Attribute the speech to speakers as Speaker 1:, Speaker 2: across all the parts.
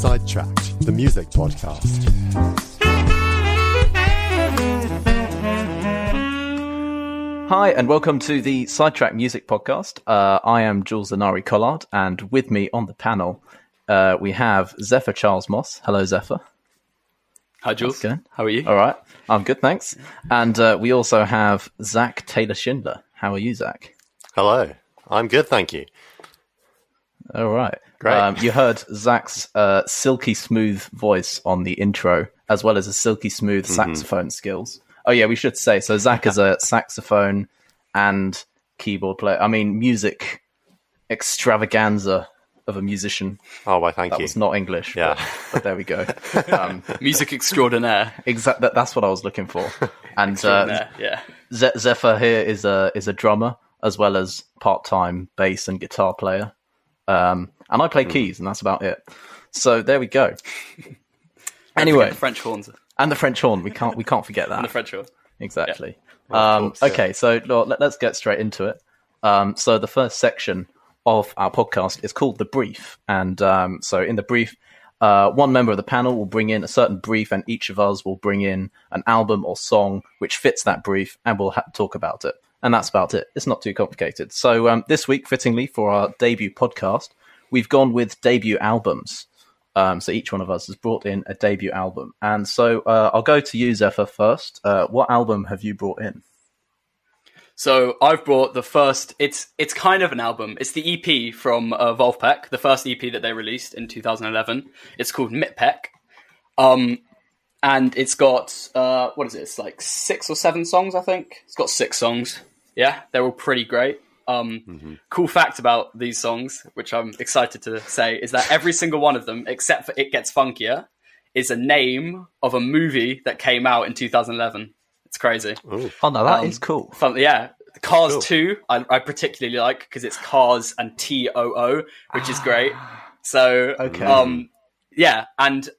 Speaker 1: Sidetracked, the music podcast.
Speaker 2: Hi, and welcome to the Sidetrack Music Podcast. I am Jules Zanari Collard, and with me on the panel, we have Zephyr Charles Moss. Hello, Zephyr.
Speaker 3: Hi, Jules. How are you?
Speaker 2: All right. I'm good, thanks. And we also have Zach Taylor-Schindler. How are you, Zach?
Speaker 4: Hello. I'm good, thank you.
Speaker 2: All right.
Speaker 4: Great.
Speaker 2: You heard Zach's silky smooth voice on the intro, as well as a silky smooth saxophone skills. Oh, yeah, we should say. So Zach is a saxophone and keyboard player. I mean, music extravaganza of a musician.
Speaker 4: Oh, why, thank
Speaker 2: That
Speaker 4: you.
Speaker 2: was not English,
Speaker 4: Yeah.
Speaker 2: but there we go.
Speaker 3: Music extraordinaire.
Speaker 2: Exactly, that's what I was looking for. And
Speaker 3: Yeah.
Speaker 2: Zephyr here is a drummer, as well as part-time bass and guitar player. And I play keys, and that's about it. So there we go. Anyway,
Speaker 3: The French horns.
Speaker 2: and the French horn. We can't forget that.
Speaker 3: And the French horn.
Speaker 2: Exactly.
Speaker 4: Of course,
Speaker 2: Okay, so let's get straight into it. So the first section of our podcast is called The Brief. And so in the brief, one member of the panel will bring in a certain brief, and each of us will bring in an album or song which fits that brief, and we'll talk about it. And that's about it. It's not too complicated. So this week, fittingly, for our debut podcast, we've gone with debut albums. So each one of us has brought in a debut album. And so I'll go to you, Zephyr, first. What album have you brought in?
Speaker 3: So I've brought the first. It's kind of an album. It's the EP from Wolfpack, the first EP that they released in 2011. It's called Mitpeck. And it's got, what is it? It's like 6 or 7 songs, I think. It's got 6 songs. Yeah, they're all pretty great. Cool fact about these songs, which I'm excited to say, is that every single one of them, except for It Gets Funkier, is a name of a movie that came out in 2011. It's crazy.
Speaker 4: Ooh.
Speaker 2: Oh, no, that is cool.
Speaker 3: Yeah. Cars
Speaker 4: Cool.
Speaker 3: 2, I particularly like, because it's Cars and TOO, which is great. So,
Speaker 2: Okay.
Speaker 3: yeah, and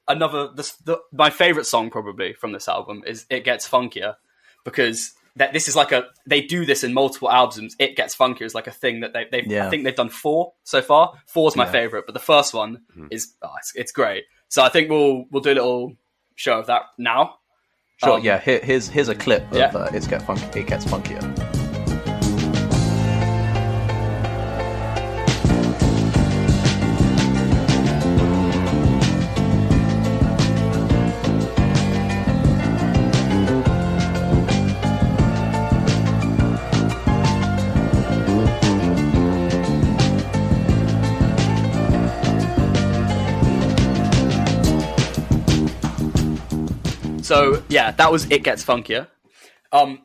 Speaker 3: my favourite song probably from this album is It Gets Funkier, because this is like they do this in multiple albums. It Gets Funkier is like a thing that they've
Speaker 2: Yeah.
Speaker 3: I think they've done 4 so far. 4 is my favourite, but the first one is it's great. So I think we'll do a little show of that now.
Speaker 2: Sure, yeah. Here's a clip of
Speaker 3: Yeah.
Speaker 2: It Gets Funkier.
Speaker 3: So yeah, that was It Gets Funkier.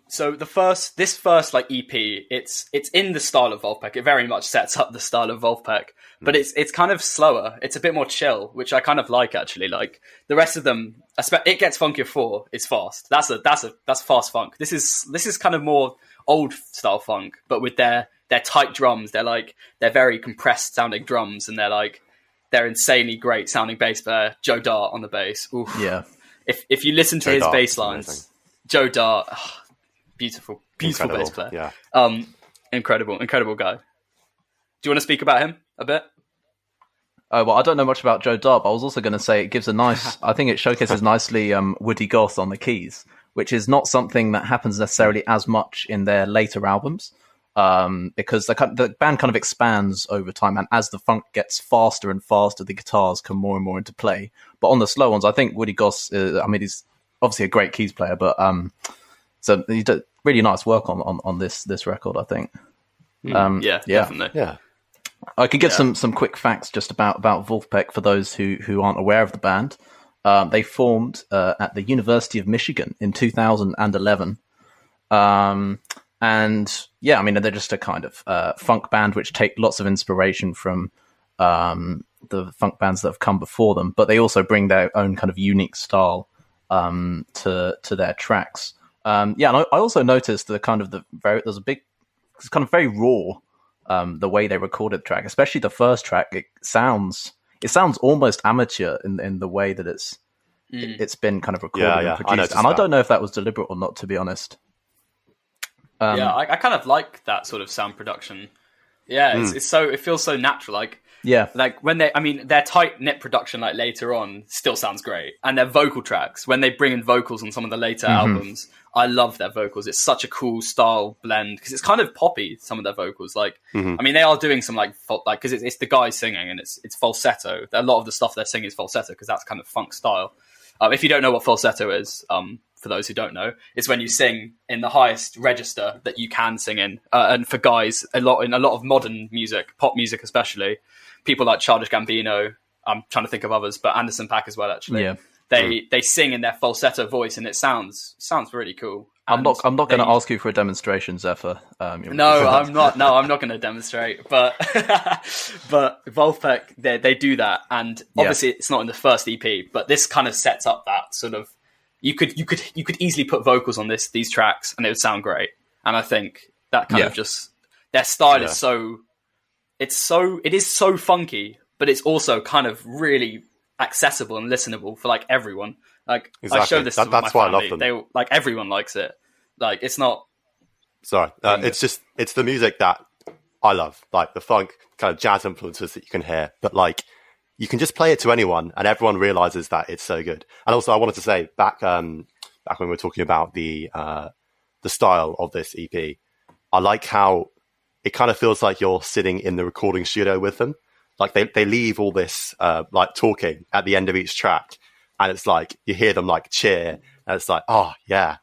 Speaker 3: So this first like EP, it's in the style of Wolfpack. It very much sets up the style of Wolfpack, but it's kind of slower. It's a bit more chill, which I kind of like actually. Like the rest of them, It Gets Funkier 4 is fast. That's fast funk. This is kind of more old style funk, but with their tight drums. They're very compressed sounding drums, and they're insanely great sounding bass player. Joe Dart on the bass. Oof.
Speaker 2: Yeah.
Speaker 3: If you listen to
Speaker 4: Joe
Speaker 3: his
Speaker 4: Dart
Speaker 3: bass
Speaker 4: is
Speaker 3: lines,
Speaker 4: amazing.
Speaker 3: Joe Dart, beautiful
Speaker 4: Incredible,
Speaker 3: bass player.
Speaker 4: yeah.
Speaker 3: Incredible guy. Do you want to speak about him a bit?
Speaker 2: Oh, well, I don't know much about Joe Dart, but I was also going to say it gives a nice... I think it showcases nicely Woody Goth on the keys, which is not something that happens necessarily as much in their later albums, because the band kind of expands over time, and as the funk gets faster and faster, the guitars come more and more into play. But on the slow ones, I think Woody Goss, he's obviously a great keys player, but so he did really nice work on this record, I think.
Speaker 3: Yeah, definitely.
Speaker 4: Yeah.
Speaker 2: I could give some quick facts just about Wolfpack for those who aren't aware of the band. They formed at the University of Michigan in 2011. And yeah, I mean, they're just a kind of funk band which take lots of inspiration from the funk bands that have come before them, but they also bring their own kind of unique style to their tracks. And I also noticed it's kind of very raw, the way they recorded the track, especially the first track. It sounds almost amateur in the way that it's been kind of recorded and produced. I don't know if that was deliberate or not, to be honest.
Speaker 3: I kind of like that sort of sound production Yeah, it's so it feels so natural. Like when their tight knit production like later on still sounds great, and their vocal tracks when they bring in vocals on some of the later albums, I love their vocals. It's such a cool style blend because it's kind of poppy. Some of their vocals, like I mean, they are doing some like because it's the guy singing and it's falsetto. A lot of the stuff they're singing is falsetto because that's kind of funk style. If you don't know what falsetto is, for those who don't know, it's when you sing in the highest register that you can sing in. And for guys, in a lot of modern music, pop music especially, people like Childish Gambino, I'm trying to think of others, but Anderson .Paak as well, actually. Yeah. They sing in their falsetto voice, and it sounds really cool.
Speaker 2: I'm not going to ask you for a demonstration, Zephyr.
Speaker 3: No, I'm not. No, I'm not going to demonstrate. But but Wolfpack, they do that, and obviously it's not in the first EP, but this kind of sets up that sort of. You could easily put vocals on these tracks, and it would sound great. And I think that kind of just their style is so. It is so funky, but it's also kind of really accessible and listenable for like everyone. Like exactly. I show this to my family. Why I love them. They like everyone likes it. Like it's not.
Speaker 4: Sorry, it's the music that I love, like the funk kind of jazz influences that you can hear, but like you can just play it to anyone, and everyone realizes that it's so good. And also, I wanted to say back when we were talking about the style of this EP, I like how it kind of feels like you're sitting in the recording studio with them. Like they leave all this like talking at the end of each track, and it's like you hear them like cheer, and it's like, oh yeah,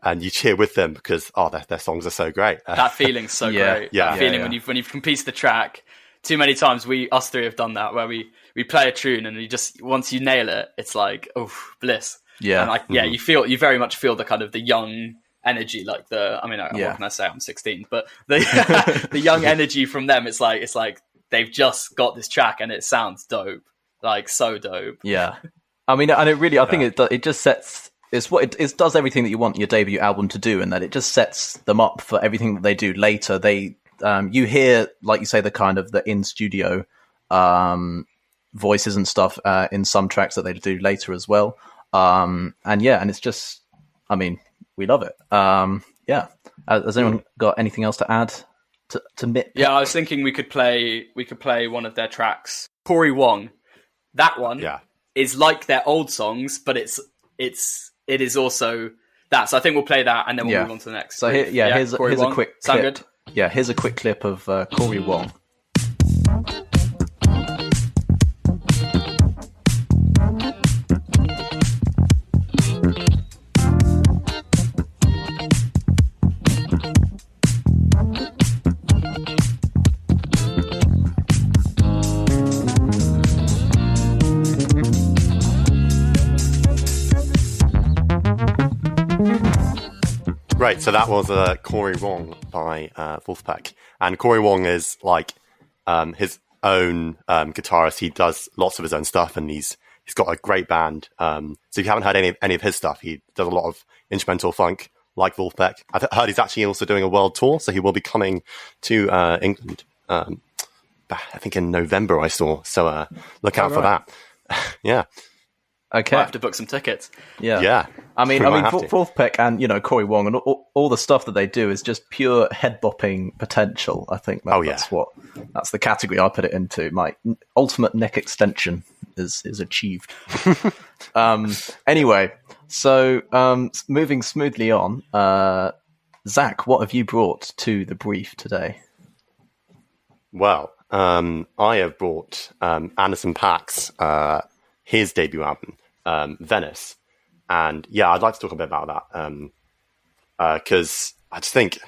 Speaker 4: and you cheer with them because their songs are so great.
Speaker 3: That feeling's so great. Yeah, that feeling when you've completed the track. Too many times us three have done that where we play a tune and you just once you nail it, it's like bliss. Yeah, and like you very much feel the kind of the young energy, like what can I say? I'm 16, but the the young energy from them. It's like they've just got this track and it sounds dope, like so dope.
Speaker 2: Yeah, I mean, and it really, I think it just sets. It does everything that you want your debut album to do, and that it just sets them up for everything that they do later. You hear, like you say, the kind of the in studio voices and stuff in some tracks that they do later as well. And it's just, I mean, we love it. Has anyone got anything else to add to Mick?
Speaker 3: Yeah, I was thinking we could play one of their tracks. Corey Wong, that one is like their old songs, but it is also that. So I think we'll play that and then we'll move on to the next.
Speaker 2: So here's a quick
Speaker 3: sound
Speaker 2: clip.
Speaker 3: Good.
Speaker 2: Yeah, here's a quick clip of Corey Wong.
Speaker 4: Right, so that was Corey Wong by Wolfpack. And Corey Wong is like his own guitarist. He does lots of his own stuff, and he's got a great band. So if you haven't heard any of his stuff, he does a lot of instrumental funk like Wolfpack. I've heard he's actually also doing a world tour, so he will be coming to England. I think in November I saw. So look out for that. Yeah.
Speaker 2: Okay.
Speaker 3: I have to book some tickets.
Speaker 2: Yeah. I mean, Wolfpack and Corey Wong and all the stuff that they do is just pure head bopping potential. I think that's the category I put it into. My ultimate neck extension is achieved. Anyway, so moving smoothly on, Zach, what have you brought to the brief today?
Speaker 4: Well, I have brought Anderson .Paak's his debut album, Venice. And I'd like to talk a bit about that because I just think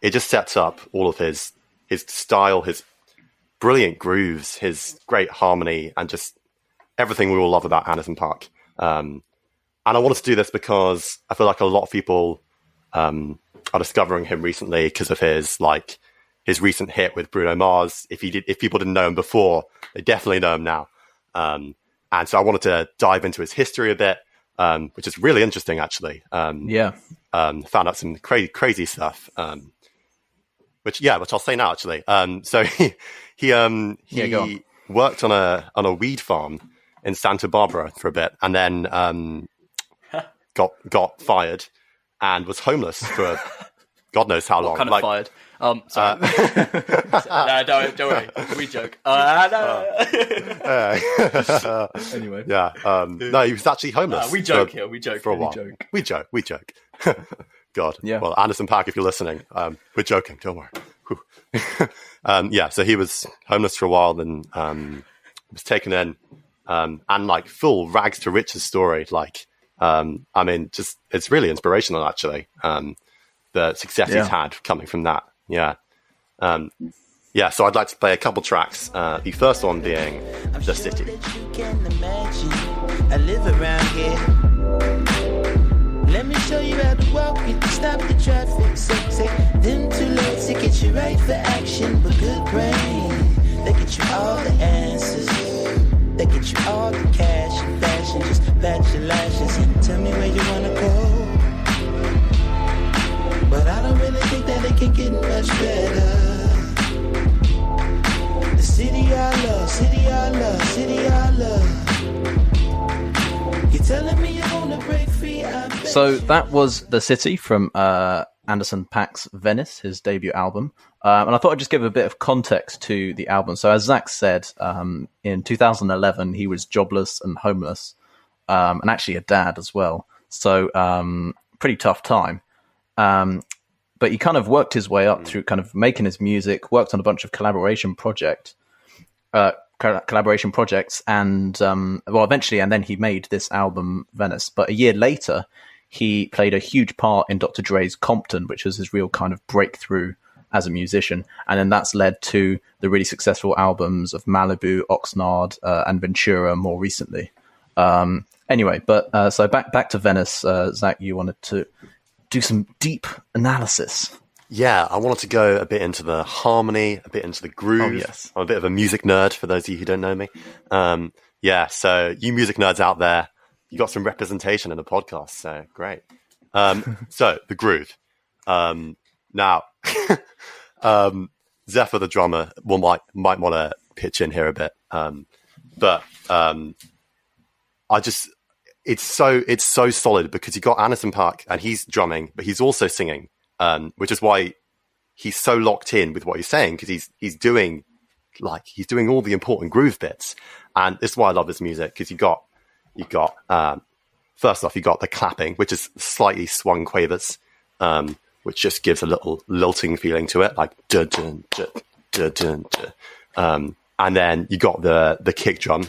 Speaker 4: it just sets up all of his style, his brilliant grooves, his great harmony, and just everything we all love about Anderson .Paak. And I wanted to do this because I feel like a lot of people are discovering him recently because of his recent hit with Bruno Mars. If people didn't know him before, they definitely know him now. And so I wanted to dive into his history a bit, which is really interesting, actually. Found out some crazy stuff, which I'll say now, actually. So he worked on a weed farm in Santa Barbara for a bit, and then got fired and was homeless for God knows how long.
Speaker 3: What kind of fired? Sorry. No, don't worry. We joke. No.
Speaker 2: Anyway.
Speaker 4: Yeah. No, he was actually homeless.
Speaker 3: We joke here. We joke
Speaker 4: for a while. We joke. God.
Speaker 2: Yeah.
Speaker 4: Well, Anderson .Paak, if you're listening, we're joking. Don't worry. Yeah. So he was homeless for a while, then was taken in, and like full rags to riches story. Like, I mean, just it's really inspirational, actually. The success he's had coming from that. Yeah. Yeah, so I'd like to play a couple tracks. The first one being The City.
Speaker 5: I live around here. Let me show you how to walk it, stop the traffic. Say, them too late to get you right for action, but good brain. They get you all the answers. They get you all the cash and fashion. Just pat your lashes and tell me where you wanna go. But I don't really think that it can get much better. The city I love, city I love, city I love. You're telling me you're gonna break free.
Speaker 2: So that was The City from Anderson .Paak's Venice, his debut album. And I thought I'd just give a bit of context to the album. So as Zach said, in 2011, he was jobless and homeless, and actually a dad as well. So pretty tough time. But he kind of worked his way up through kind of making his music, worked on a bunch of collaboration projects, and eventually, and then he made this album Venice. But a year later, he played a huge part in Dr. Dre's Compton, which was his real kind of breakthrough as a musician. And then that's led to the really successful albums of Malibu, Oxnard, and Ventura more recently. Anyway, but so back to Venice. Zach, you wanted to do some deep analysis.
Speaker 4: Yeah, I wanted to go a bit into the harmony, a bit into the groove.
Speaker 2: Oh, yes.
Speaker 4: I'm a bit of a music nerd, for those of you who don't know me. Yeah, so you music nerds out there, you got some representation in the podcast, so great. So, the groove. Now, Zephyr, the drummer, might want to pitch in here a bit. But it's so solid because you got Anderson .Paak and he's drumming, but he's also singing, which is why he's so locked in with what he's saying, because he's doing all the important groove bits. And this is why I love this music, because you got first off, you got the clapping, which is slightly swung quavers, which just gives a little lilting feeling to it, like dun dun dun dun dun dun. And then you got the kick drum,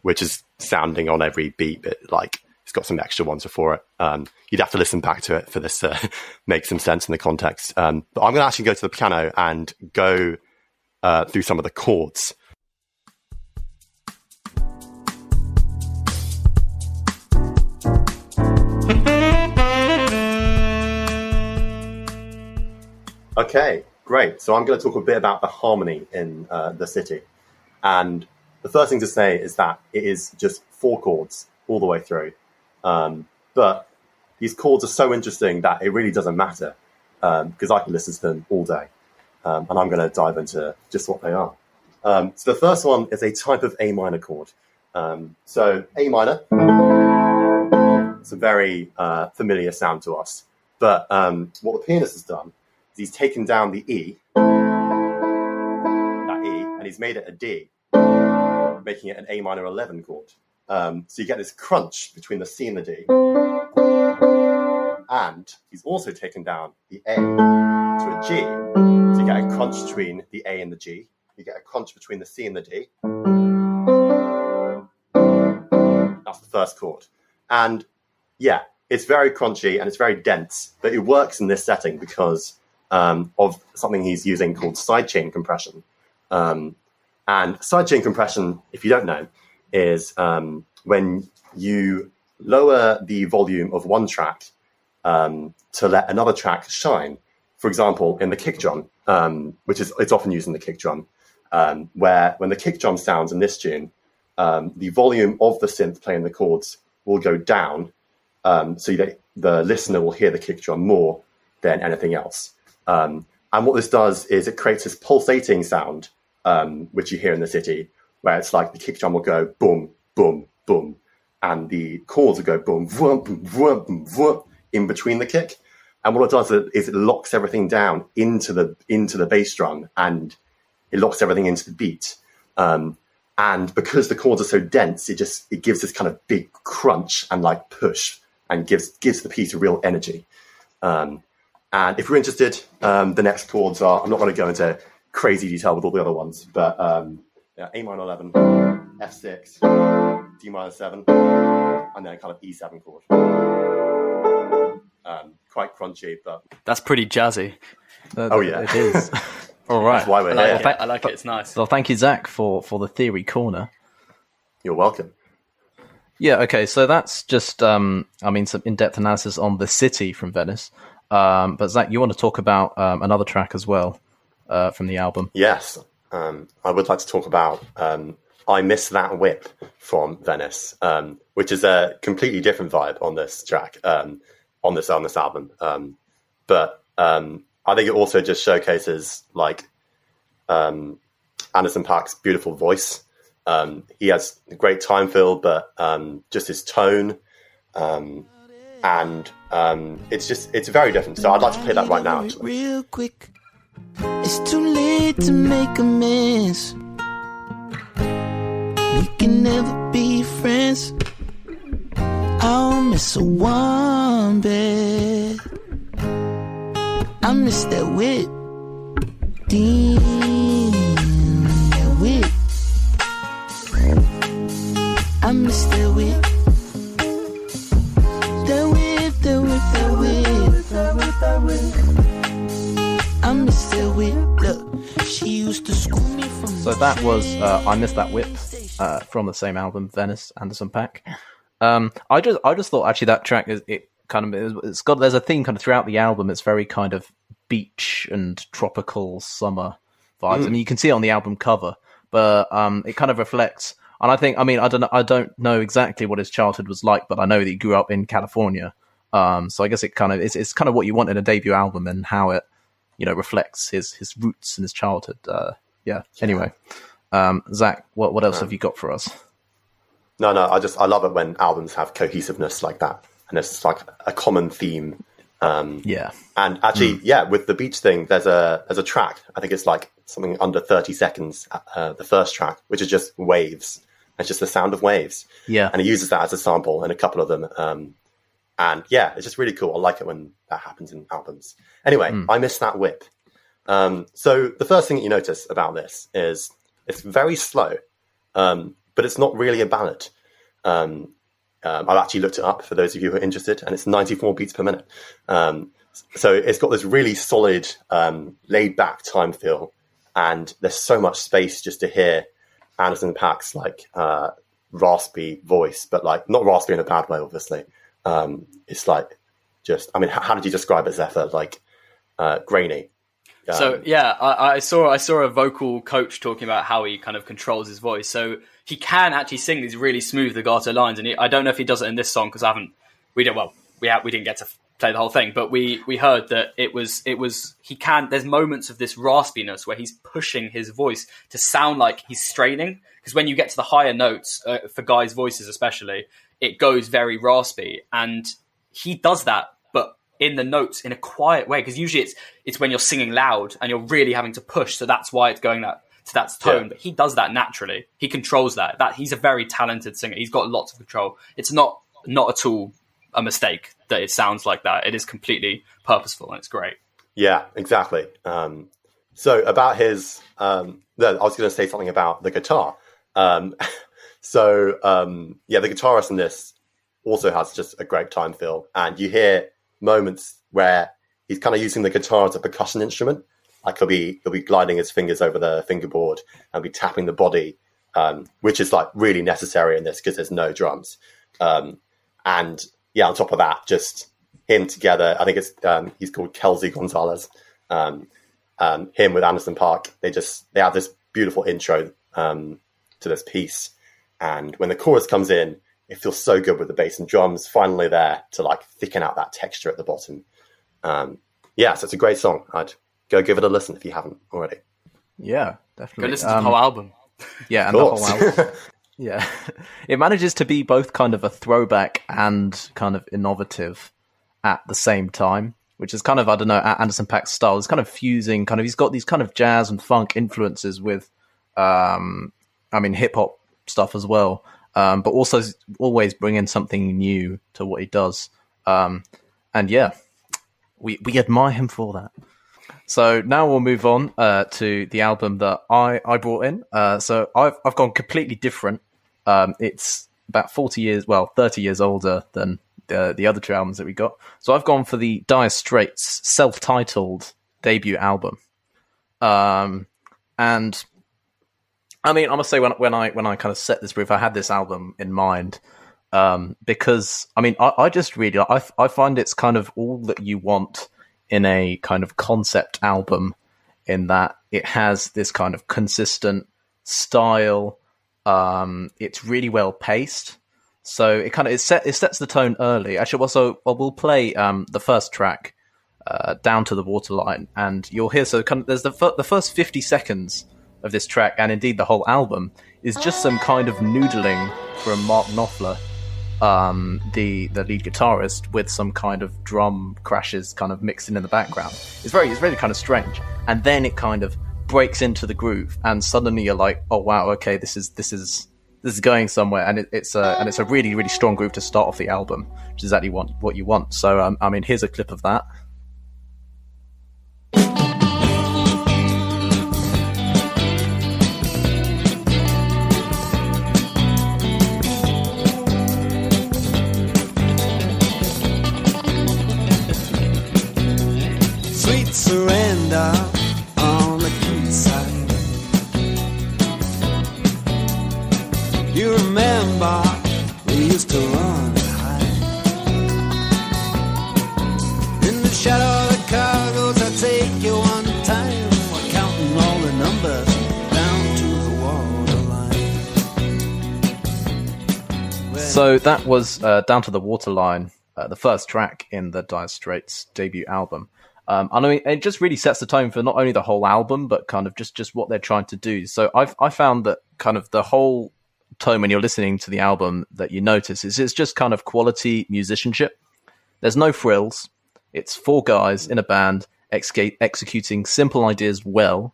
Speaker 4: which is sounding on every beat, but like it's got some extra ones before it. You'd have to listen back to it for this to make some sense in the context. But I'm going to actually go to the piano and go through some of the chords. Okay, great. So I'm going to talk a bit about the harmony in The City. And the first thing to say is that it is just 4 chords all the way through. But these chords are so interesting that it really doesn't matter, because I can listen to them all day. And I'm going to dive into just what they are. So the first one is a type of A minor chord. So A minor, it's a very familiar sound to us. But what the pianist has done is he's taken down the E, that E, and he's made it a D, making it an A minor 11 chord. So you get this crunch between the C and the D. And he's also taken down the A to a G. So you get a crunch between the A and the G. You get a crunch between the C and the D. That's the first chord. And yeah, it's very crunchy and it's very dense, but it works in this setting because of something he's using called sidechain compression. And sidechain compression, if you don't know, is when you lower the volume of one track to let another track shine. For example, in the kick drum, it's often used in the kick drum, where when the kick drum sounds in this tune, the volume of the synth playing the chords will go down, so that the listener will hear the kick drum more than anything else. And what this does is it creates this pulsating sound, which you hear in The City, where it's like the kick drum will go boom, boom, boom, and the chords will go boom, vroom, boom, vroom, boom, vroom, in between the kick. And what it does is it locks everything down into the bass drum, and it locks everything into the beat. And because the chords are so dense, it gives this kind of big crunch and like push, and gives the piece a real energy. And if you're interested, the next chords are, I'm not going to go into crazy detail with all the other ones, but A minor 11, F6, D minor 7, and then kind of E7 chord. Quite crunchy, but
Speaker 3: That's pretty jazzy.
Speaker 4: oh yeah,
Speaker 2: It is. All right.
Speaker 4: that's why we're here.
Speaker 3: I like it. It's nice.
Speaker 2: Well, thank you, Zach, for the theory corner.
Speaker 4: You're welcome.
Speaker 2: Yeah, okay, so that's just, some in-depth analysis on The City from Venice. But Zach, you want to talk about another track as well from the album?
Speaker 4: Yes, I would like to talk about I Miss That Whip from Venice, which is a completely different vibe on this track, on this album. But I think it also just showcases like Anderson .Paak's beautiful voice. He has a great time feel, but just his tone, and it's very different. So I'd like to play that right now, actually.
Speaker 5: Real quick, it's too late to make amends. We can never be friends. I'll miss a warm bed. I miss that whip. Damn, that whip. I miss that whip. That whip, that whip, that whip. That whip, that whip. I miss that whip. Look, she used to school me from.
Speaker 2: So that was I Miss That Whip from the same album, Venice, Anderson .Paak. I just thought actually that track there's a theme kind of throughout the album. It's very kind of beach and tropical summer vibes. I mean, you can see it on the album cover, but it kind of reflects. And I don't know exactly what his childhood was like, but I know that he grew up in California. So I guess it's kind of what you want in a debut album, and how it, reflects his roots and his childhood. Anyway, Zach, what else have you got for us?
Speaker 4: No, I love it when albums have cohesiveness like that, and it's like a common theme. And actually, with the beach thing, there's a track. I think it's like something under 30 seconds. The first track, which is just waves. It's just the sound of waves. Yeah, and he uses that as a sample in a couple of them. And yeah, it's just really cool. I like it when that happens in albums. Anyway, I Miss That Whip. So the first thing that you notice about this is it's very slow, but it's not really a ballad. I've actually looked it up for those of you who are interested, and it's 94 beats per minute. So it's got this really solid, laid-back time feel, and there's so much space just to hear Anderson .Paak's like raspy voice, but like not raspy in a bad way, obviously. It's like how did you describe it, Zephyr? Like grainy.
Speaker 3: So yeah, I saw a vocal coach talking about how he kind of controls his voice. So he can actually sing these really smooth legato lines, and I don't know if he does it in this song because we didn't get to play the whole thing, but we heard that it was there's moments of this raspiness where he's pushing his voice to sound like he's straining, because when you get to the higher notes for guys' voices especially, it goes very raspy, and he does that, but in the notes in a quiet way, because usually it's when you're singing loud and you're really having to push, so that's why it's going to that tone. Yeah. But he does that naturally. He controls that. He's a very talented singer. He's got lots of control. It's not at all a mistake that it sounds like that. It is completely purposeful, and it's great. Yeah,
Speaker 4: exactly. So about his, I was going to say something about the guitar. The guitarist in this also has just a great time feel, and you hear moments where he's kind of using the guitar as a percussion instrument. Like he'll be gliding his fingers over the fingerboard and be tapping the body, which is like really necessary in this because there's no drums. And on top of that, just him together. I think it's he's called Kelsey Gonzalez. Him with Anderson .Paak, they have this beautiful intro to this piece, and when the chorus comes in, it feels so good with the bass and drums finally there to like thicken out that texture at the bottom. So it's a great song. I'd go give it a listen if you haven't already.
Speaker 2: Yeah, definitely.
Speaker 3: Go listen to the whole album.
Speaker 2: Yeah, and the whole album. Yeah. It manages to be both kind of a throwback and kind of innovative at the same time. which is kind of, I don't know, Anderson .Paak's style. It's kind of fusing, he's got these kind of jazz and funk influences with, hip hop stuff as well, but also always bringing something new to what he does. And yeah, we admire him for that. So now we'll move on to the album that I brought in. So I've gone completely different. It's about 30 years older than the other two albums that we got. So I've gone for the Dire Straits' self-titled debut album. And I mean, I must say when I kind of set this brief, I had this album in mind because I mean, I just really I find it's kind of all that you want in a kind of concept album, in that it has this kind of consistent style. It's really well paced, so it sets the tone early. Actually, also we'll play the first track, Down to the Waterline, and you'll hear there's the first 50 seconds of this track, and indeed the whole album is just some kind of noodling from Mark Knopfler, the lead guitarist, with some kind of drum crashes kind of mixed in the background. It's really kind of strange, and then it kind of breaks into the groove, and suddenly you're like, oh wow, okay, this is going somewhere, and it's a really, really strong groove to start off the album, which is exactly what you want. So I mean, here's a clip of that.
Speaker 5: Sweet surrender on the quayside. You remember we used to run and hide in the shadow of the cargoes. I take you one time. We're counting all the numbers down to the waterline.
Speaker 2: So that was Down to the Waterline, the first track in the Dire Straits debut album. And I mean, it just really sets the tone for not only the whole album, but kind of just what they're trying to do. So I found that kind of the whole tone when you're listening to the album that you notice is it's just kind of quality musicianship. There's no frills. It's four guys in a band executing simple ideas well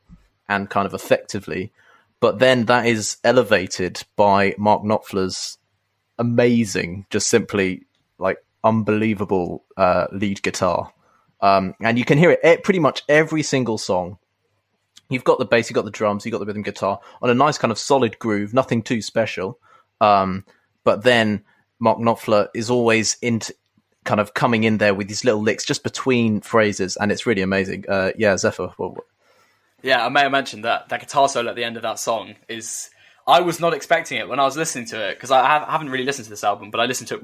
Speaker 2: and kind of effectively. But then that is elevated by Mark Knopfler's amazing, just simply like unbelievable lead guitar. And you can hear it pretty much every single song. You've got the bass, you've got the drums, you've got the rhythm guitar on a nice kind of solid groove, nothing too special. But then Mark Knopfler is always kind of coming in there with these little licks just between phrases, and it's really amazing. Yeah, Zephyr.
Speaker 3: Yeah, I may have mentioned that guitar solo at the end of that song is... I was not expecting it when I was listening to it, because I haven't really listened to this album, but I listened to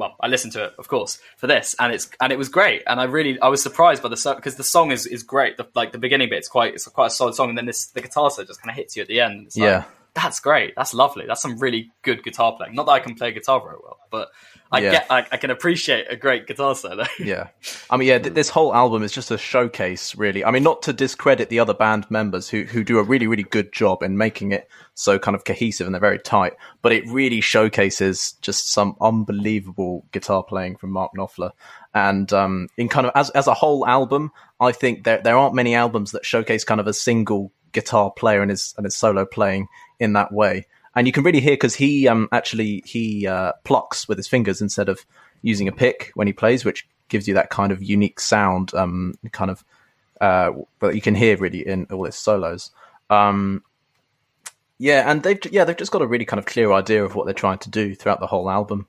Speaker 3: it, of course, for this, and it was great, and I was surprised by because the song is great. The beginning bit, it's quite a solid song, and then the guitar solo just kind of hits you at the end. It's like, that's great, that's lovely, that's some really good guitar playing. Not that I can play guitar very well, but I can appreciate a great guitar solo.
Speaker 2: Yeah. I mean, this whole album is just a showcase, really. I mean, not to discredit the other band members who do a really, really good job in making it so kind of cohesive, and they're very tight, but it really showcases just some unbelievable guitar playing from Mark Knopfler. And in kind of as a whole album, I think there aren't many albums that showcase kind of a single guitar player and his solo playing in that way. And you can really hear, because he plucks with his fingers instead of using a pick when he plays, which gives you that kind of unique sound, but you can hear really in all his solos. And they've just got a really kind of clear idea of what they're trying to do throughout the whole album.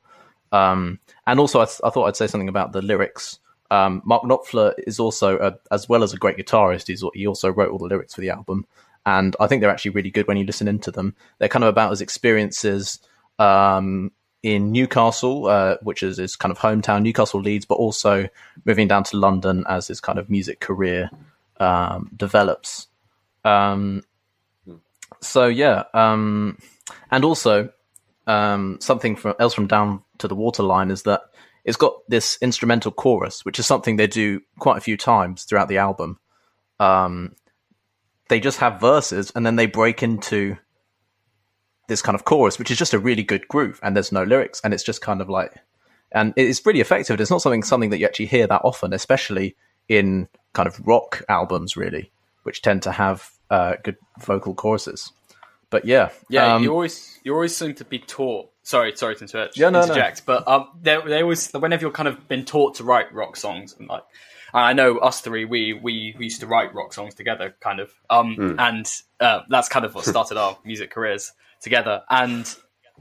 Speaker 2: And also, I thought I'd say something about the lyrics. Mark Knopfler is also, as well as a great guitarist, he also wrote all the lyrics for the album. And I think they're actually really good when you listen into them. They're kind of about his experiences in Newcastle, which is his kind of hometown, Newcastle, Leeds, but also moving down to London as his kind of music career develops. And also something else from Down to the Waterline is that it's got this instrumental chorus, which is something they do quite a few times throughout the album. They just have verses, and then they break into this kind of chorus, which is just a really good groove, and there's no lyrics, and it's just kind of like, and it's really effective. It's not something that you actually hear that often, especially in kind of rock albums, really, which tend to have good vocal choruses. But yeah,
Speaker 3: you always seem to be taught. Sorry to interject.
Speaker 2: No.
Speaker 3: But they always, whenever you're kind of been taught to write rock songs, and like I know us three, we used to write rock songs together, kind of, and that's kind of what started our music careers together. And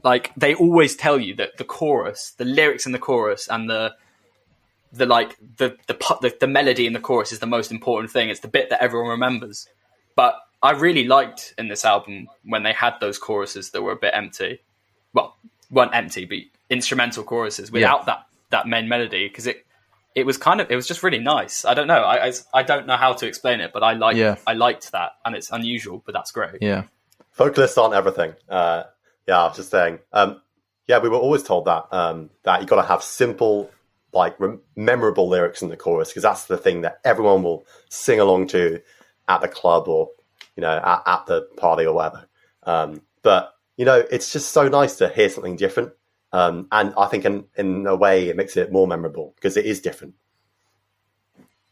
Speaker 3: like they always tell you that the chorus, the lyrics in the chorus, and the melody in the chorus is the most important thing. It's the bit that everyone remembers. But I really liked in this album when they had those choruses that were a bit empty. Well, weren't empty, but instrumental choruses without that main melody, because it was just really nice. I don't know. I don't know how to explain it, but I liked that, and it's unusual, but that's great.
Speaker 2: Yeah.
Speaker 4: Vocalists aren't everything. I was just saying. We were always told that you got to have simple, like memorable lyrics in the chorus, because that's the thing that everyone will sing along to at the club or at the party or whatever. But it's just so nice to hear something different, and I think in a way it makes it more memorable because it is different.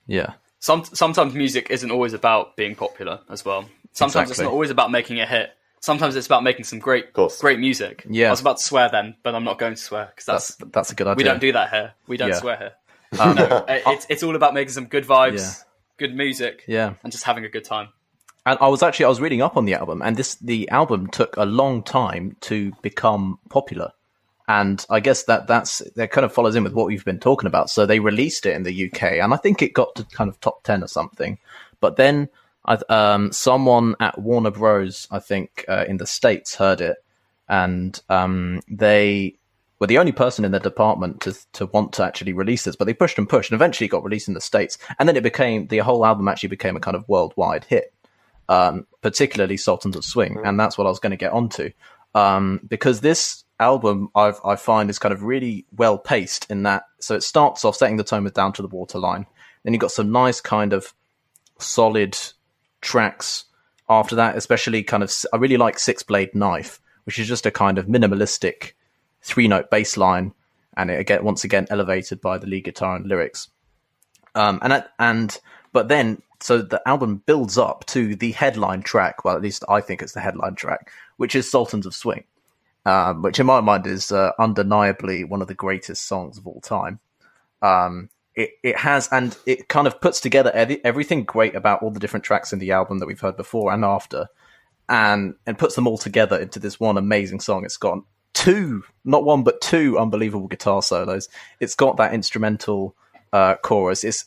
Speaker 2: Yeah.
Speaker 3: Sometimes music isn't always about being popular as well. Sometimes It's not always about making a hit. Sometimes it's about making some great music.
Speaker 2: Yeah.
Speaker 3: I was about to swear then, but I'm not going to swear because
Speaker 2: that's a good idea.
Speaker 3: We don't do that here. We don't swear here. No, it's all about making some good vibes, good music, and just having a good time.
Speaker 2: And I was reading up on the album, and the album took a long time to become popular. And I guess that kind of follows in with what we've been talking about. So they released it in the UK, and I think it got to kind of top 10 or something. But then someone at Warner Bros, I think, in the States heard it, and they were the only person in the department to want to actually release this. But they pushed and eventually it got released in the States. And then the whole album actually became a kind of worldwide hit. Particularly Sultans of Swing, and that's what I was going to get onto, because this album I find is kind of really well paced in that. So it starts off setting the tone with Down to the Waterline, then you've got some nice kind of solid tracks after that, especially kind of, I really like Six Blade Knife, which is just a kind of minimalistic 3-note bass line, and it once again elevated by the lead guitar and lyrics, but then so the album builds up to the headline track. Well, at least I think it's the headline track, which is Sultans of Swing, which in my mind is undeniably one of the greatest songs of all time. It has, and it kind of puts together everything great about all the different tracks in the album that we've heard before and after, and puts them all together into this one amazing song. It's got not one, but two unbelievable guitar solos. It's got that instrumental chorus. It's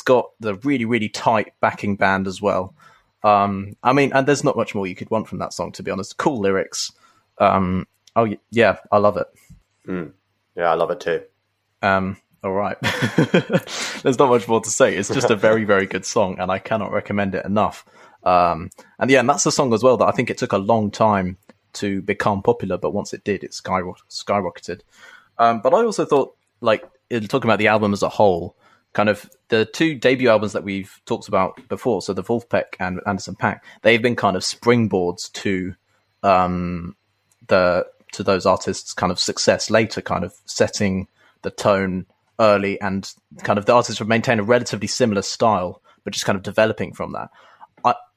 Speaker 2: got the really, really tight backing band as well. And there's not much more you could want from that song, to be honest. Cool lyrics. I love it.
Speaker 4: Yeah, I love it too.
Speaker 2: All right. There's not much more to say. It's just a very, very good song, and I cannot recommend it enough. And that's a song as well that I think it took a long time to become popular, but once it did, it skyrocketed. But I also thought, like, talking about the album as a whole, kind of the two debut albums that we've talked about before, so the Wolfpack and Anderson .Paak, they've been kind of springboards to those artists' kind of success later, kind of setting the tone early, and kind of the artists would maintain a relatively similar style, but just kind of developing from that.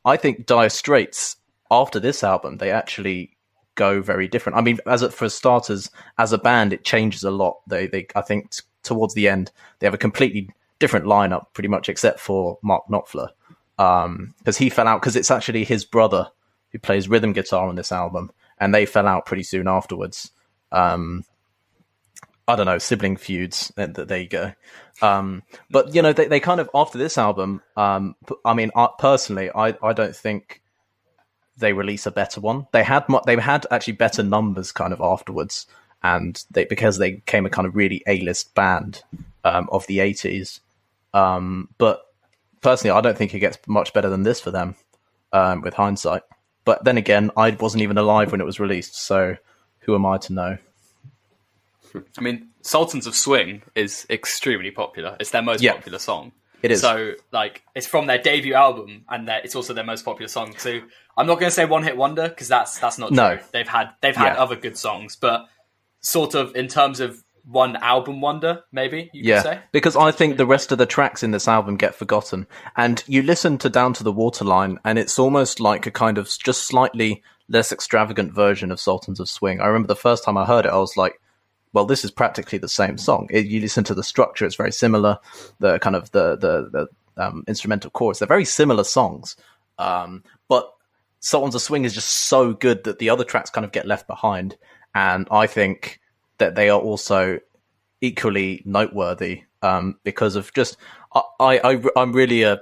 Speaker 2: I think Dire Straits, after this album, they actually go very different. I mean, for starters, as a band, it changes a lot. They I think towards the end, they have a completely different lineup, pretty much, except for Mark Knopfler, because he fell out, because it's actually his brother who plays rhythm guitar on this album, and they fell out pretty soon afterwards. I don't know, sibling feuds. There you go. But they kind of, after this album, personally, I don't think they release a better one. They had actually better numbers kind of afterwards, and because they became a kind of really A-list band of the 80s. But personally, I don't think it gets much better than this for them with hindsight. But then again, I wasn't even alive when it was released, so who am I to know?
Speaker 3: I mean, Sultans of Swing is extremely popular. It's their most popular song.
Speaker 2: It is.
Speaker 3: So, like, it's from their debut album, and it's also their most popular song. So, I'm not going to say one hit wonder, because that's not true.
Speaker 2: No.
Speaker 3: They've had other good songs, but sort of in terms of one album wonder, maybe you could say.
Speaker 2: Because I think the rest of the tracks in this album get forgotten. And you listen to Down to the Waterline, and it's almost like a kind of just slightly less extravagant version of Sultans of Swing. I remember the first time I heard it, I was like, well, this is practically the same song. You listen to the structure; it's very similar. The kind of the instrumental chorus, they're very similar songs. But Sultans of Swing is just so good that the other tracks kind of get left behind. And I think that they are also equally noteworthy because of just I'm really a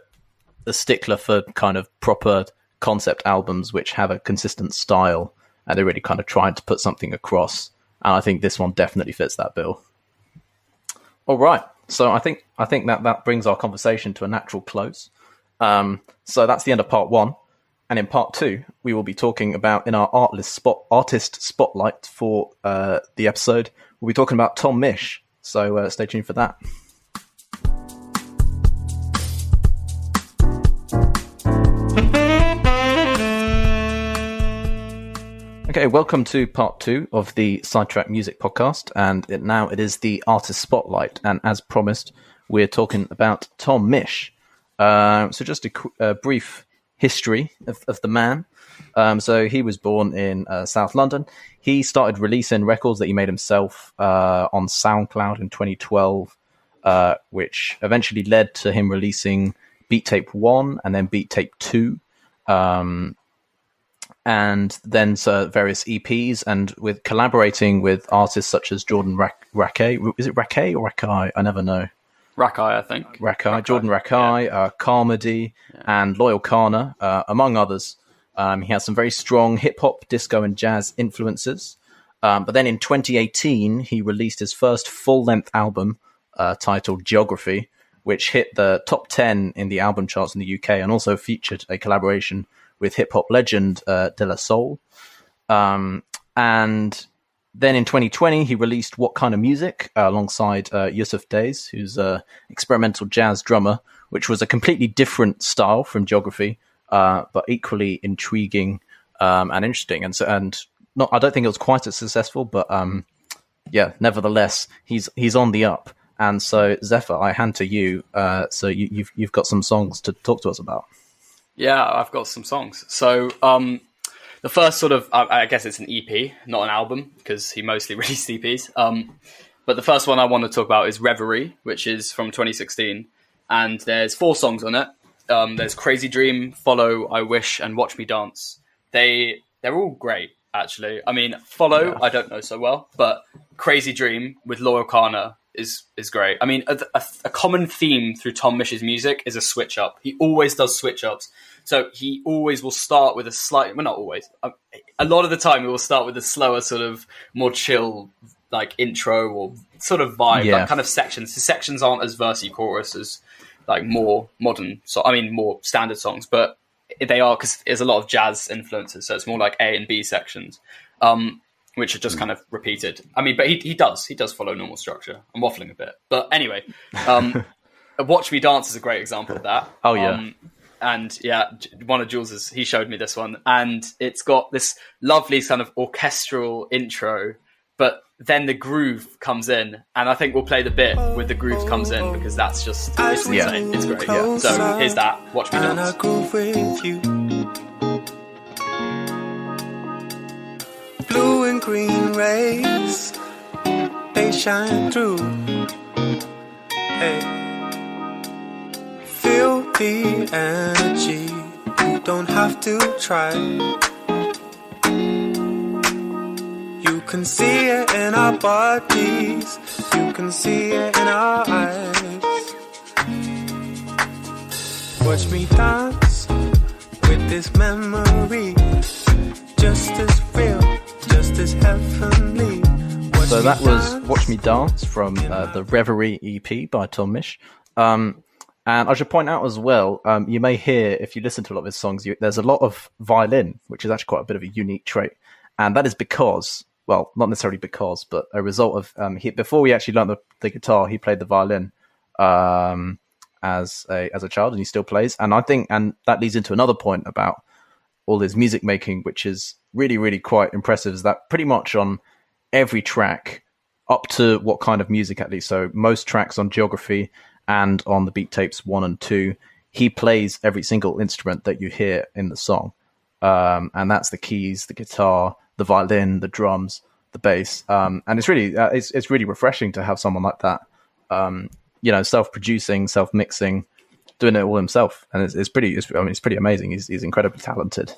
Speaker 2: stickler for kind of proper concept albums which have a consistent style and they're really kind of trying to put something across. And I think this one definitely fits that bill. All right, so I think that brings our conversation to a natural close. So that's the end of part 1. And in part 2, we will be talking about, in our artist spotlight for the episode, we'll be talking about Tom Misch. So stay tuned for that. Okay, welcome to part 2 of the Sidetrack Music podcast. And now it is the artist spotlight. And as promised, we're talking about Tom Misch. So just a brief history of the man. So he was born in South London. He started releasing records that he made himself on SoundCloud in 2012, which eventually led to him releasing Beat Tape 1 and then Beat Tape 2, and then various EPs, and with collaborating with artists such as Jordan Rakei. Is it Rakei or Rakai? I never know.
Speaker 3: Rakai, I think.
Speaker 2: Jordan Rakai, Carmody, and Loyal Kana, among others. He has some very strong hip-hop, disco, and jazz influences. But then in 2018, he released his first full-length album titled Geography, which hit the top 10 in the album charts in the UK and also featured a collaboration with hip-hop legend De La Soul. And then in 2020, he released What Kind of Music alongside Yusuf Days, who's an experimental jazz drummer, which was a completely different style from Geography, but equally intriguing and interesting. And not, I don't think it was quite as successful, but nevertheless, he's on the up. And so, Zephyr, I hand to you. So you've got some songs to talk to us about.
Speaker 3: Yeah, I've got some songs. So the first sort of, I guess it's an EP, not an album, because he mostly released EPs. But the first one I want to talk about is Reverie, which is from 2016. And there's 4 songs on it. There's Crazy Dream, Follow, I Wish, and Watch Me Dance. They're all great, actually. I mean, Follow, I don't know so well, but Crazy Dream with Loyal Kana is great. I mean, a common theme through Tom Misch's music is a switch up. He always does switch ups. So he always will start with a slight, well, not always. A lot of the time, he will start with a slower, sort of more chill, like intro or sort of vibe, like kind of sections. His sections aren't as versey chorus as like more modern, more standard songs, but they are, because there's a lot of jazz influences. So it's more like A and B sections, which are just kind of repeated. I mean, but he does follow normal structure. I'm waffling a bit, but anyway, Watch Me Dance is a great example of that.
Speaker 2: Oh yeah.
Speaker 3: And yeah, one of Jules's, he showed me this one, and it's got this lovely kind of orchestral intro, but then the groove comes in, and I think we'll play the bit with the groove comes in, because that's just, it's insane. It's great. Yeah. So here's that, Watch Me Dance. And I groove with you.
Speaker 6: Blue and green rays, they shine through. Hey. Feel the energy, you don't have to try. You can see it in our bodies, you can see it in our eyes. Watch me dance with this memory, just as real, just as heavenly.
Speaker 2: So that was Watch Me Dance from the Reverie EP by Tom Misch. And I should point out as well, you may hear, if you listen to a lot of his songs, there's a lot of violin, which is actually quite a bit of a unique trait. And that is because, well, not necessarily because, but a result of, before he actually learned the guitar, he played the violin as a child, and he still plays. And I think, and that leads into another point about all his music making, which is really, really quite impressive, is that pretty much on every track, up to what kind of music at least. So most tracks on Geography and on the Beat Tapes 1 and 2, he plays every single instrument that you hear in the song. And that's the keys, the guitar, the violin, the drums, the bass. And it's really it's really refreshing to have someone like that, self-producing, self-mixing, doing it all himself. And it's pretty amazing. He's incredibly talented.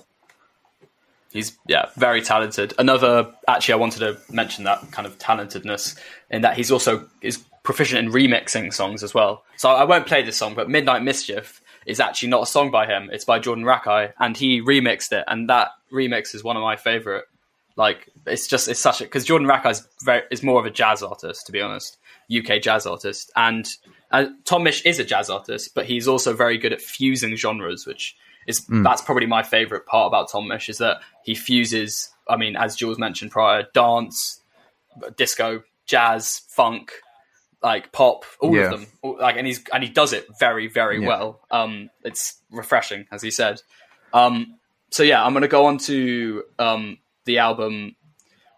Speaker 3: He's very talented. I wanted to mention that kind of talentedness in that he's also is proficient in remixing songs as well. So I won't play this song, but Midnight Mischief is actually not a song by him. It's by Jordan Rakei, and he remixed it. And that remix is one of my favorite. Like, it's such a, because Jordan Rakei is more of a jazz artist, to be honest, UK jazz artist. And Tom Misch is a jazz artist, but he's also very good at fusing genres, which is, that's probably my favorite part about Tom Misch, is that he fuses, I mean, as Jules mentioned prior, dance, disco, jazz, funk, like pop, all of them. Like, and he does it very, very well. It's refreshing, as he said. So yeah, I'm going to go on to the album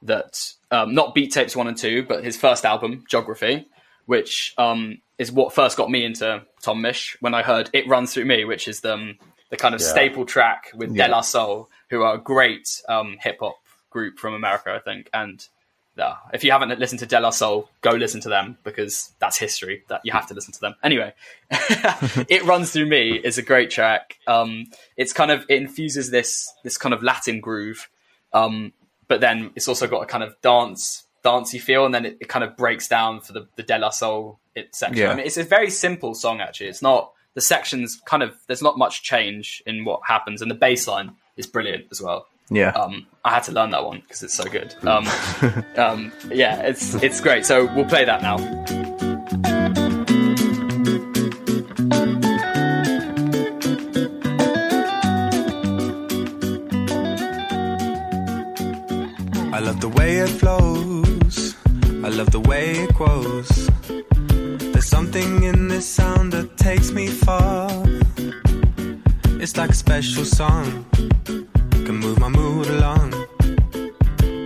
Speaker 3: that, not Beat Tapes 1 and 2, but his first album, Geography, which is what first got me into Tom Misch when I heard It Runs Through Me, which is the kind of staple track with De La Soul, who are a great hip-hop group from America, I think. And if you haven't listened to De La Soul, go listen to them, because that's history. That you have to listen to them. Anyway, It Runs Through Me is a great track. It infuses this kind of Latin groove, but then it's also got a kind of dancey feel, and then it kind of breaks down for the De La Soul section.
Speaker 2: Yeah.
Speaker 3: I mean, it's a very simple song, actually. It's not, the sections kind of, there's not much change in what happens, and the bass line is brilliant as well.
Speaker 2: Yeah.
Speaker 3: I had to learn that one because it's so good. It's great. So we'll play that now.
Speaker 6: I love the way it flows. I love the way it grows. There's something in this sound that takes me far. It's like a special song, can move my mood along.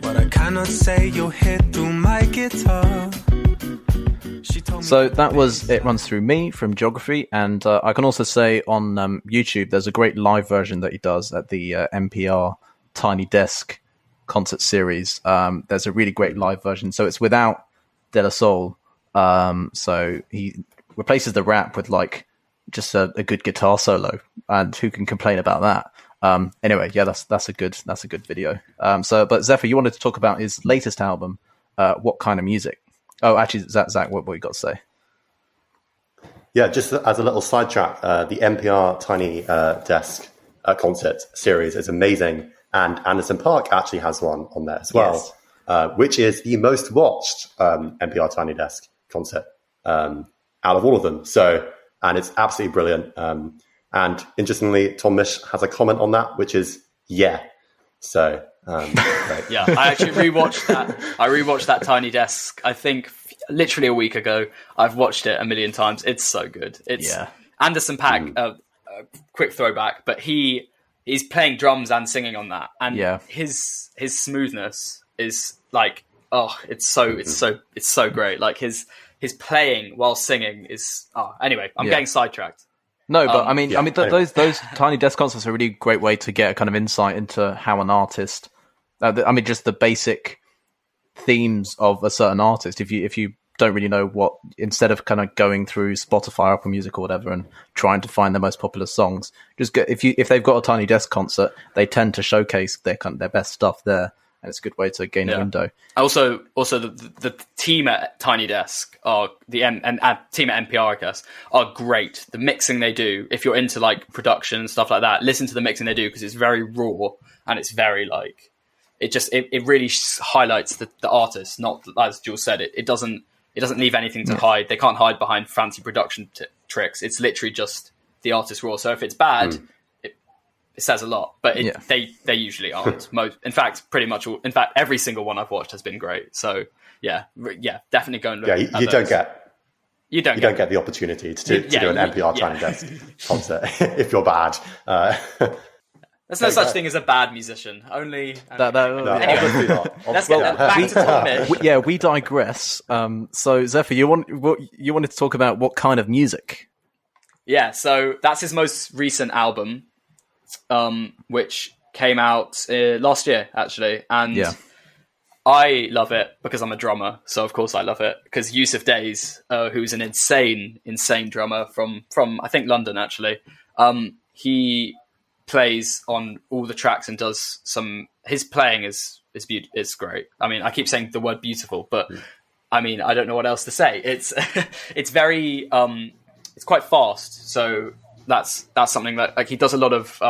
Speaker 6: What I cannot say, you'll hear through my guitar.
Speaker 2: So that was It Runs Through Me from Geography, and I can also say on YouTube there's a great live version that he does at the NPR Tiny Desk concert series. There's a really great live version, so it's without De La Soul. So he replaces the rap with like just a good guitar solo, and who can complain about that? Anyway, yeah, that's a good video. But Zephyr, you wanted to talk about his latest album, What Kind of Music? Oh, actually, Zach, what you got to say?
Speaker 4: Yeah, just as a little sidetrack, the NPR Tiny Desk concert series is amazing, and Anderson .Paak actually has one on there as well, which is the most watched NPR Tiny Desk concert out of all of them. So, and it's absolutely brilliant. And interestingly, Tom Misch has a comment on that, which is So, right.
Speaker 3: Yeah, I actually rewatched that. I rewatched that Tiny Desk, I think, literally a week ago. I've watched it a million times. It's so good. It's Anderson .Paak, quick throwback, but he's playing drums and singing on that, and his smoothness is like, it's so great. Like his playing while singing is. Anyway, I'm getting sidetracked.
Speaker 2: No, but those Tiny Desk concerts are a really great way to get a kind of insight into how an artist. Just the basic themes of a certain artist. If you don't really know what, instead of kind of going through Spotify, Apple Music, or whatever, and trying to find the most popular songs, just go, if they've got a Tiny Desk concert, they tend to showcase their best stuff there, and it's a good way to gain a window. Also the team at Tiny Desk team at NPR, I guess, are great. The mixing they do, if you're into like production and stuff like that, listen to the mixing they do, because it's very raw and it's very like, it really highlights the artist. Not, as Jules said, it doesn't leave anything to hide. They can't hide behind fancy production tricks. It's literally just the artist raw. So if it's bad, it says a lot. But they usually aren't. In fact, pretty much all. In fact, every single one I've watched has been great. So yeah, definitely go and look.
Speaker 4: Yeah, you don't get the opportunity to do an NPR Tiny Desk concert if you're bad.
Speaker 3: There's no such thing as a bad musician. Only
Speaker 2: That-
Speaker 3: anyway,
Speaker 4: Obviously not.
Speaker 3: let's get back to Tom Misch.
Speaker 2: we digress. So Zephyr, you wanted to talk about what kind of music?
Speaker 3: Yeah, so that's his most recent album, which came out last year, actually. And
Speaker 2: Yeah.
Speaker 3: I love it because I'm a drummer, so of course I love it. Because Yusuf Days, who's an insane drummer from I think London, actually, he plays on all the tracks and does his playing is great. I mean, I keep saying the word beautiful, but I mean, I don't know what else to say. It's it's very it's quite fast, so that's something that, like, he does a lot of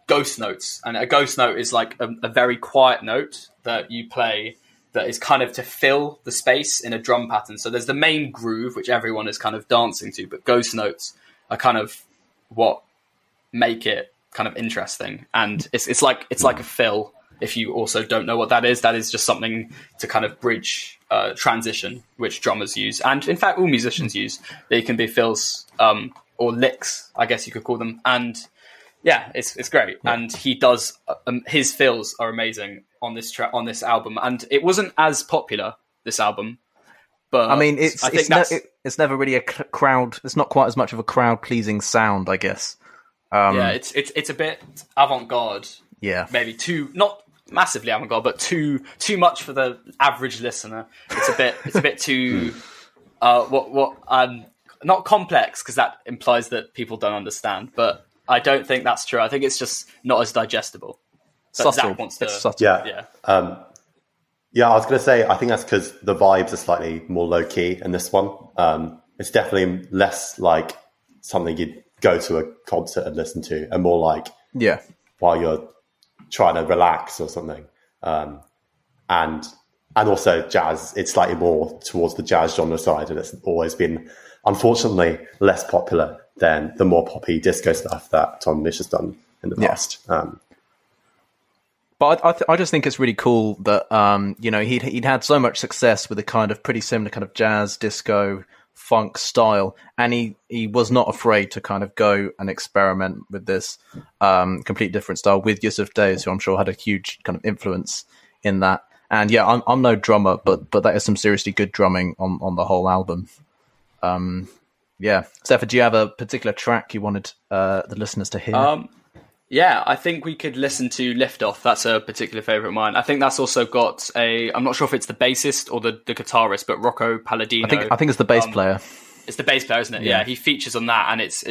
Speaker 3: ghost notes, and a ghost note is like a very quiet note that you play that is kind of to fill the space in a drum pattern. So there's the main groove, which everyone is kind of dancing to, but ghost notes are kind of what make it kind of interesting. And it's like a fill. If you also don't know what that is just something to kind of bridge transition, which drummers use, and in fact all musicians use. They can be fills or licks, I guess you could call them. And yeah, it's great. Yeah. And he does his fills are amazing on this on this album. And it wasn't as popular, this album, but
Speaker 2: I mean, it's never really a crowd. It's not quite as much of a crowd pleasing sound, I guess.
Speaker 3: Yeah, it's a bit avant-garde.
Speaker 2: Yeah,
Speaker 3: maybe not massively avant-garde, but too much for the average listener. It's a bit too not complex, because that implies that people don't understand. But I don't think that's true. I think it's just not as digestible. But
Speaker 2: subtle.
Speaker 3: Zach wants to,
Speaker 2: it's subtle.
Speaker 4: Yeah. Yeah, I was going to say, I think that's because the vibes are slightly more low key in this one. It's definitely less like something you'd go to a concert and listen to, and more like while you're trying to relax or something. And also jazz, it's slightly more towards the jazz genre side, and it's always been, unfortunately, less popular than the more poppy disco stuff that Tom Misch has done in the past.
Speaker 2: But I just think it's really cool that he'd had so much success with a kind of pretty similar kind of jazz, disco, funk style, and he was not afraid to kind of go and experiment with this complete different style with Yusuf Days, who I'm sure had a huge kind of influence in that. And yeah, I'm no drummer, but that is some seriously good drumming on the whole album. Yeah, Zephyr, do you have a particular track you wanted the listeners to hear?
Speaker 3: Yeah, I think we could listen to Lift Off. That's a particular favourite of mine. I think that's also got I'm not sure if it's the bassist or the guitarist, but Rocco Palladino.
Speaker 2: I think it's the bass player.
Speaker 3: It's the bass player, isn't it? Yeah, he features on that, and it's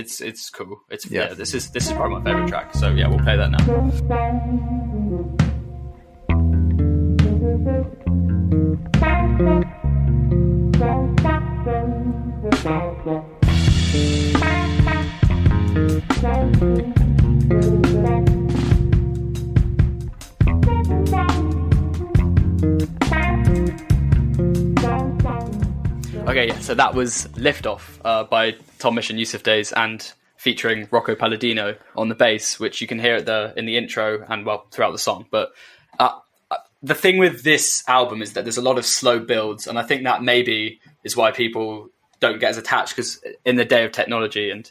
Speaker 3: cool. This is probably my favourite track. So yeah, we'll play that now. Okay, yeah, so that was Lift Off by Tom Misch and Yusuf Days, and featuring Rocco Palladino on the bass, which you can hear in the intro and, well, throughout the song. But the thing with this album is that there's a lot of slow builds, and I think that maybe is why people don't get as attached, because in the day of technology and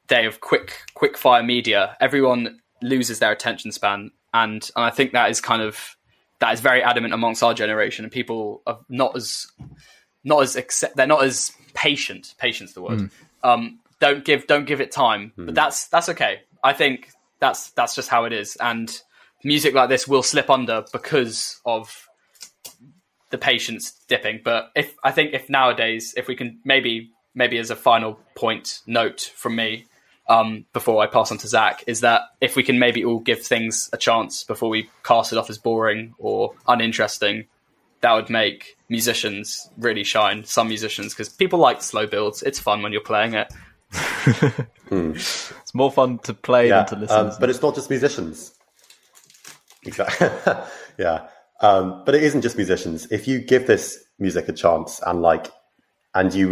Speaker 3: day of quick fire media, everyone loses their attention span, and I think that is very adamant amongst our generation, and people are not as patient. Patience, the word. Don't give it time, but that's okay. I think that's just how it is, and music like this will slip under because of the patience dipping. But if nowadays, if we can maybe as a final point note from me, before I pass on to Zach, is that if we can maybe all give things a chance before we cast it off as boring or uninteresting, that would make musicians really shine. Some musicians, because people like slow builds. It's fun when you're playing it.
Speaker 2: It's more fun to play than to listen.
Speaker 4: But it's not just musicians. Exactly. Yeah. But it isn't just musicians. If you give this music a chance and you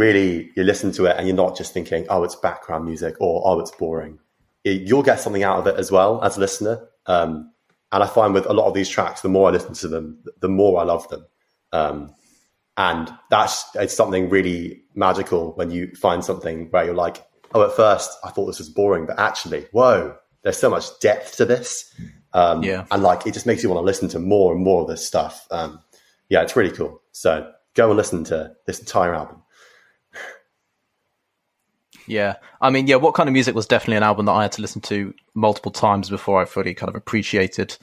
Speaker 4: listen to it and you're not just thinking, oh, it's background music or, oh, it's boring, you'll get something out of it as well as a listener. And I find with a lot of these tracks, the more I listen to them, the more I love them. And it's something really magical when you find something where you're like, oh, at first I thought this was boring, but actually, whoa, there's so much depth to this. And like, it just makes you want to listen to more and more of this stuff. Yeah, it's really cool. So go and listen to this entire album.
Speaker 2: Yeah. I mean, yeah, What Kind of Music was definitely an album that I had to listen to multiple times before I fully kind of appreciated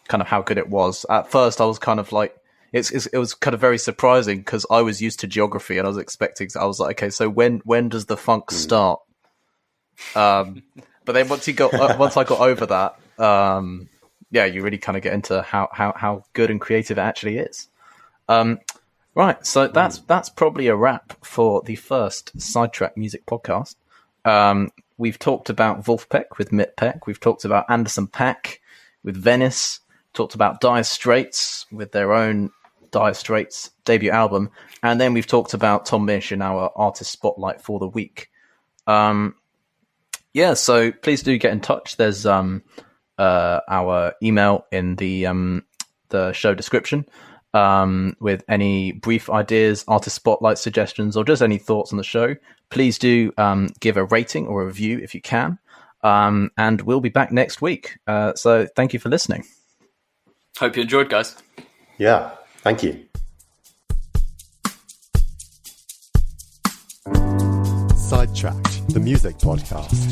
Speaker 2: kind of how good it was. At first, I was kind of like, it was kind of very surprising because I was used to geography and I was like, okay, so when does the funk start? But then once I got over that, yeah, you really kind of get into how good and creative it actually is. Right, so that's probably a wrap for the first Sidetrack Music podcast. We've talked about Wolfpack with Mitpeck. We've talked about Anderson .Paak with Venice. Talked about Dire Straits with their own Dire Straits debut album. And then we've talked about Tom Misch in our artist spotlight for the week. Yeah, so please do get in touch. There's our email in the show description with any brief ideas, artist spotlight suggestions, or just any thoughts on the show. Please do give a rating or a review if you can. And we'll be back next week. So thank you for listening.
Speaker 3: Hope you enjoyed, guys.
Speaker 4: Yeah, thank you.
Speaker 1: Sidetracked, the music podcast.